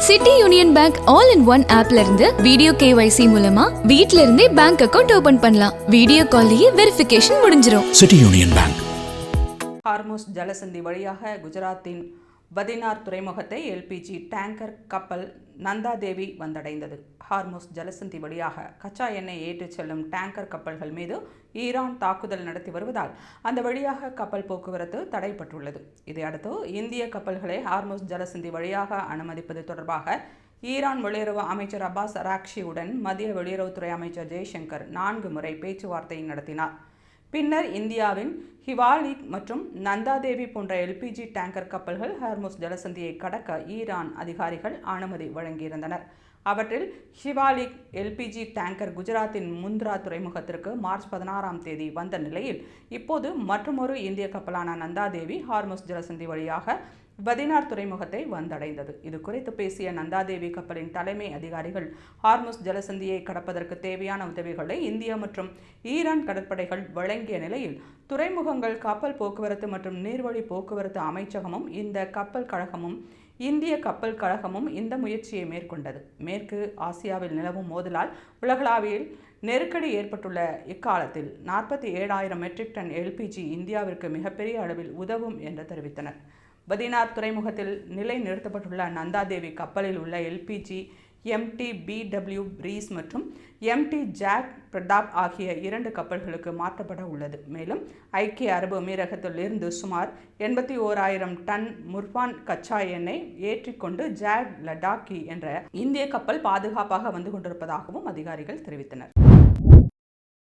City union bank all in one ஆப்ல இருந்து video KYC மூலமா வீட்ல இருந்தே பேங்க் அக்கவுண்ட் ஓபன் பண்ணலாம். வீடியோ கால்லயே வெரிஃபிகேஷன் முடிஞ்சிரும். City union bank. ஹார்முஸ் ஜலசந்தி வழியாக குஜராத்தின் வதினார் துறைமுகத்தை LPG டேங்கர் கப்பல் நந்தாதேவி வந்தடைந்தது. ஹார்முஸ் ஜலசந்தி வழியாக கச்சா எண்ணெய் ஏற்றிச் செல்லும் டேங்கர் கப்பல்கள் மீது ஈரான் தாக்குதல் நடத்தி வருவதால் அந்த வழியாக கப்பல் போக்குவரத்து தடைப்பட்டுள்ளது. இதையடுத்து இந்திய கப்பல்களை ஹார்முஸ் ஜலசந்தி வழியாக அனுமதிப்பது தொடர்பாக ஈரான் வெளியுறவு அமைச்சர் அப்பாஸ் அராக்ஷியுடன் மத்திய வெளியுறவுத்துறை அமைச்சர் ஜெய்சங்கர் 4 முறை பேச்சுவார்த்தை நடத்தினார். பின்னர் இந்தியாவின் ஹிவாலிக் மற்றும் நந்தாதேவி போன்ற LPG டேங்கர் கப்பல்கள் ஹார்முஸ் ஜலசந்தியை கடக்க ஈரான் அதிகாரிகள் அனுமதி வழங்கியிருந்தனர். அவற்றில் ஹிவாலிக் LPG டேங்கர் குஜராத்தின் முந்த்ரா துறைமுகத்திற்கு மார்ச் 16ஆம் தேதி வந்த நிலையில் இப்போது மற்றொரு இந்திய கப்பலான நந்தாதேவி ஹார்முஸ் ஜலசந்தி வழியாக வதினார் துறைமுகத்தை வந்தடைந்தது. இது குறித்து பேசிய நந்தாதேவி கப்பலின் தலைமை அதிகாரிகள் ஹார்முஸ் ஜலசந்தியை கடப்பதற்கு தேவையான உதவிகளை இந்தியா மற்றும் ஈரான் கடற்படைகள் வழங்கிய நிலையில் துறைமுகங்கள், கப்பல் போக்குவரத்து மற்றும் நீர்வழி போக்குவரத்து அமைச்சகமும் இந்த கப்பல் கழகமும் இந்திய கப்பல் கழகமும் இந்த முயற்சியை மேற்கொண்டது. மேற்கு ஆசியாவில் நிலவும் மோதலால் உலகளாவியில் நெருக்கடி ஏற்பட்டுள்ள இக்காலத்தில் 47,000 மெட்ரிக் டன் LPG இந்தியாவிற்கு மிகப்பெரிய அளவில் உதவும் என்று தெரிவித்தனர். வதினார் துறைமுகத்தில் நிலை நிறுத்தப்பட்டுள்ள நந்தாதேவி கப்பலில் உள்ள LPG MT BW பிரீஸ் மற்றும் MT ஜாக் பிரதாப் ஆகிய 2 கப்பல்களுக்கு மாற்றப்பட உள்ளது. மேலும் ஐக்கிய அரபு அமீரகத்தில் இருந்து சுமார் 81,000 டன் முர்பான் கச்சா எண்ணெய் ஏற்றிக்கொண்டு ஜாக் லடாக்கி என்ற இந்திய கப்பல் பாதுகாப்பாக வந்து கொண்டிருப்பதாகவும் அதிகாரிகள் தெரிவித்தனர்.